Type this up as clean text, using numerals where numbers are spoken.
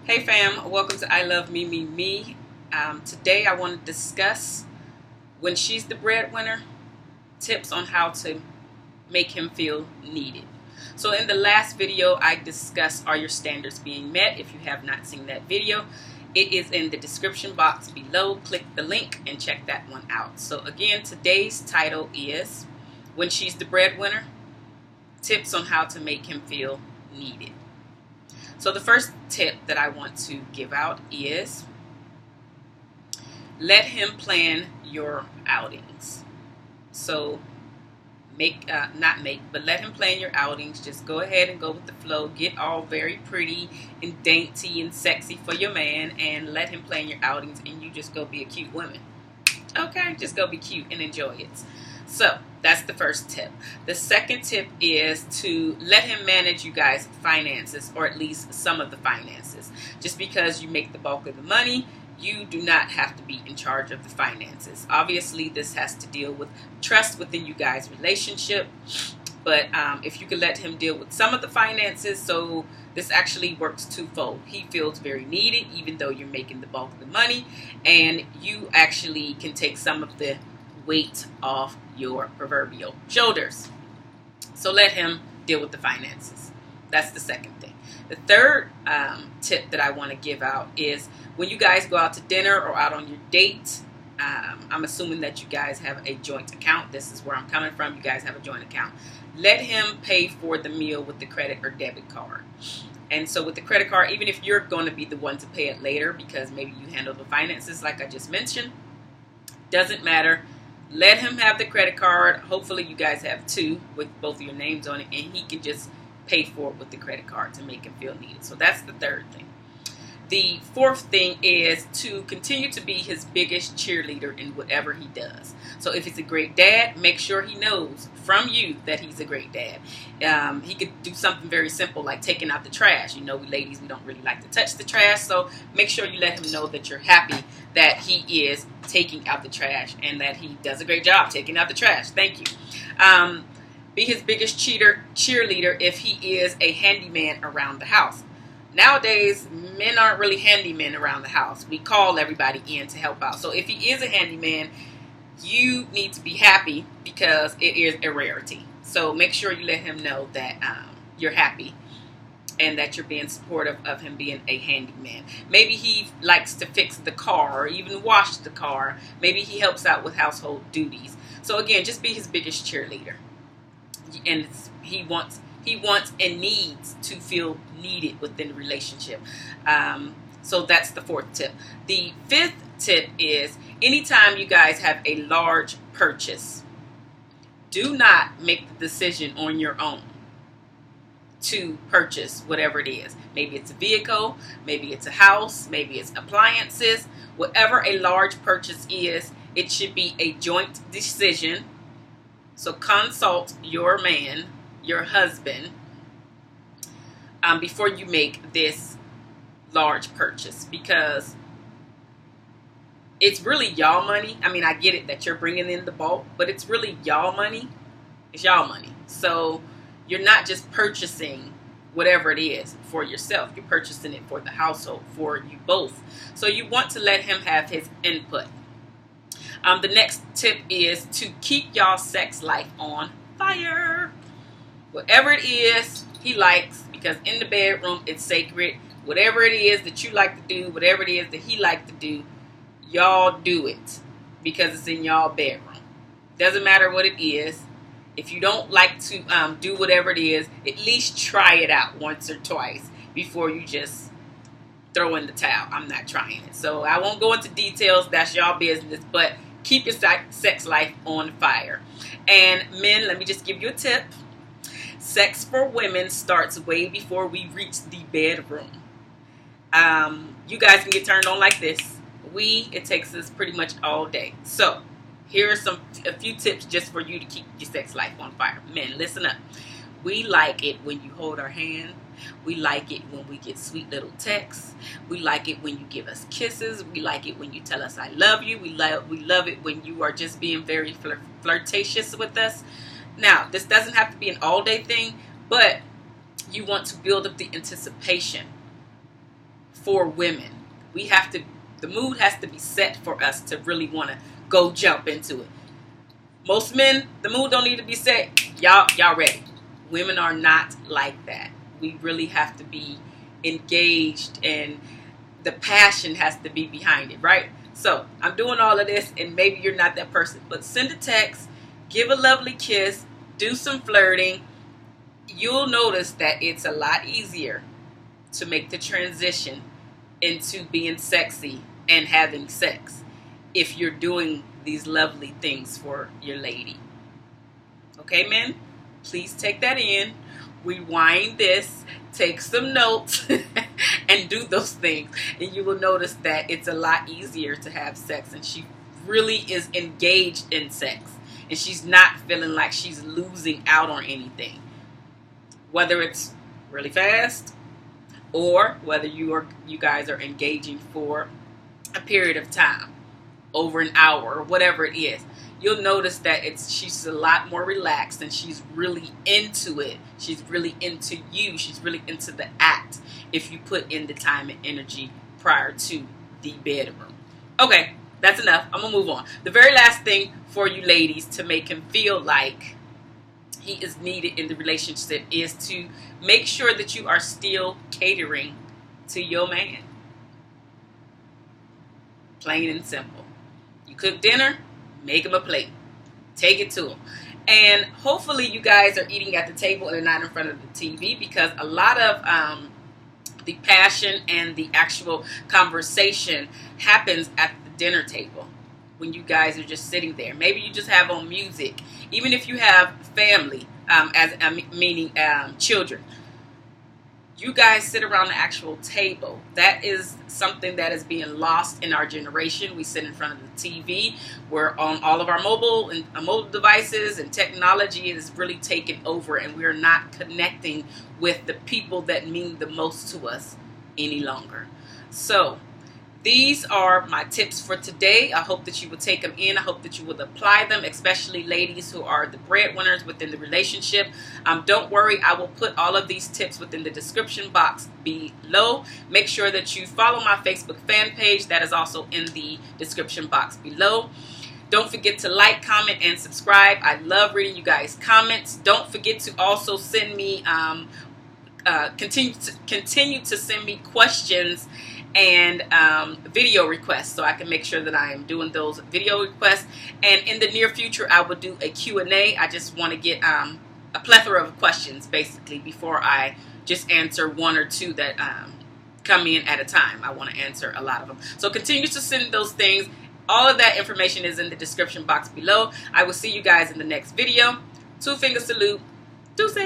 Hey fam, welcome to I Love Me, Me, Me. Today I want to discuss when she's the breadwinner, tips on how to make him feel needed. So in the last video I discussed are your standards being met. If you have not seen that video, it is in the description box below. Click the link and check that one out. So again, today's title is When She's the Breadwinner, tips on how to make him feel needed. So the first tip that I want to give out is let him plan your outings. So let him plan your outings. Just go ahead and go with the flow. Get all very pretty and dainty and sexy for your man and let him plan your outings, and you just go be a cute woman. Okay, just go be cute and enjoy it. So that's the first tip. The second tip is to let him manage you guys' finances, or at least some of the finances. Just because you make the bulk of the money, you do not have to be in charge of the finances. Obviously, this has to deal with trust within you guys' relationship. But if you could let him deal with some of the finances, so this actually works twofold. He feels very needed, even though you're making the bulk of the money, and you actually can take some of the weight off your proverbial shoulders. So let him deal with the finances. That's the second thing. The third tip that I want to give out is when you guys go out to dinner or out on your date, I'm assuming that you guys have a joint account. This is where I'm coming from. You guys have a joint account. Let him pay for the meal with the credit or debit card. And so with the credit card, even if you're going to be the one to pay it later because maybe you handle the finances like I just mentioned, doesn't matter. Let him have the credit card. Hopefully you guys have two with both of your names on it, and he can just pay for it with the credit card to make him feel needed. So that's the third thing. The fourth thing is to continue to be his biggest cheerleader in whatever he does. So if he's a great dad, make sure he knows from you that he's a great dad. He could do something very simple like taking out the trash. You know, we ladies, we don't really like to touch the trash. So make sure you let him know that you're happy that he is taking out the trash and that he does a great job taking out the trash. Thank you. Be his biggest cheerleader if he is a handyman around the house. Nowadays, men aren't really handymen around the house. We call everybody in to help out. So if he is a handyman, you need to be happy because it is a rarity. So make sure you let him know that you're happy and that you're being supportive of him being a handyman. Maybe he likes to fix the car or even wash the car. Maybe he helps out with household duties. So again, just be his biggest cheerleader. And he wants and needs to feel needed within the relationship. So that's the fourth tip. The fifth tip is anytime you guys have a large purchase, do not make the decision on your own to purchase whatever it is. Maybe it's a vehicle, maybe it's a house, maybe it's appliances. Whatever a large purchase is, it should be a joint decision. So consult your man, your husband, before you make this large purchase, because it's really y'all money. I mean, I get it that you're bringing in the bulk, but it's really y'all money. It's y'all money. So you're not just purchasing whatever it is for yourself. You're purchasing it for the household, for you both. So you want to let him have his input. The next tip is to keep y'all sex life on fire. Whatever it is he likes, because in the bedroom it's sacred. Whatever it is that you like to do, whatever it is that he likes to do, y'all do it because it's in y'all bedroom. Doesn't matter what it is. If you don't like to do whatever it is, at least try it out once or twice before you just throw in the towel. I'm not trying it. So I won't go into details. That's y'all business. But keep your sex life on fire. And men, let me just give you a tip. Sex for women starts way before we reach the bedroom. You guys can get turned on like this. It takes us pretty much all day. So here are a few tips just for you to keep your sex life on fire. Men, listen up. We like it when you hold our hand. We like it when we get sweet little texts. We like it when you give us kisses. We like it when you tell us I love you. We love it when you are just being very flirtatious with us. Now, this doesn't have to be an all-day thing, but you want to build up the anticipation for women. The mood has to be set for us to really want to go jump into it. Most men, the mood don't need to be set. Y'all ready. Women are not like that. We really have to be engaged, and the passion has to be behind it, right? So I'm doing all of this, and maybe you're not that person, but send a text, give a lovely kiss, do some flirting. You'll notice that it's a lot easier to make the transition into being sexy and having sex if you're doing these lovely things for your lady. Okay, men? Please take that in. Rewind this, take some notes, and do those things. And you will notice that it's a lot easier to have sex, and she really is engaged in sex. And she's not feeling like she's losing out on anything. Whether it's really fast or whether you guys are engaging for a period of time, over an hour or whatever it is, you'll notice that she's a lot more relaxed, and she's really into it. She's really into you. She's really into the act if you put in the time and energy prior to the bedroom. Okay, that's enough. I'm going to move on. The very last thing for you ladies to make him feel like he is needed in the relationship is to make sure that you are still catering to your man. Plain and simple. You cook dinner, make him a plate. Take it to him. And hopefully you guys are eating at the table and not in front of the TV, because a lot of the passion and the actual conversation happens at the dinner table when you guys are just sitting there. Maybe you just have on music. Even if you have family, meaning children, you guys sit around the actual table. That is something that is being lost in our generation. We sit in front of the TV. We're on all of our mobile devices, and technology is really taking over, and we're not connecting with the people that mean the most to us any longer. So these are my tips for today. I hope that you will take them in. I hope that you will apply them, especially ladies who are the breadwinners within the relationship. Don't worry, I will put all of these tips within the description box below. Make sure that you follow my Facebook fan page. That is also in the description box below. Don't forget to like, comment, and subscribe. I love reading you guys' comments. Don't forget to also send me, continue to send me questions and video requests, so I can make sure that I am doing those video requests. And in the near future, I will do a Q&A. I just want to get a plethora of questions, basically, before I just answer one or two that come in at a time. I want to answer a lot of them. So continue to send those things. All of that information is in the description box below. I will see you guys in the next video. 2 finger salute. Deuces.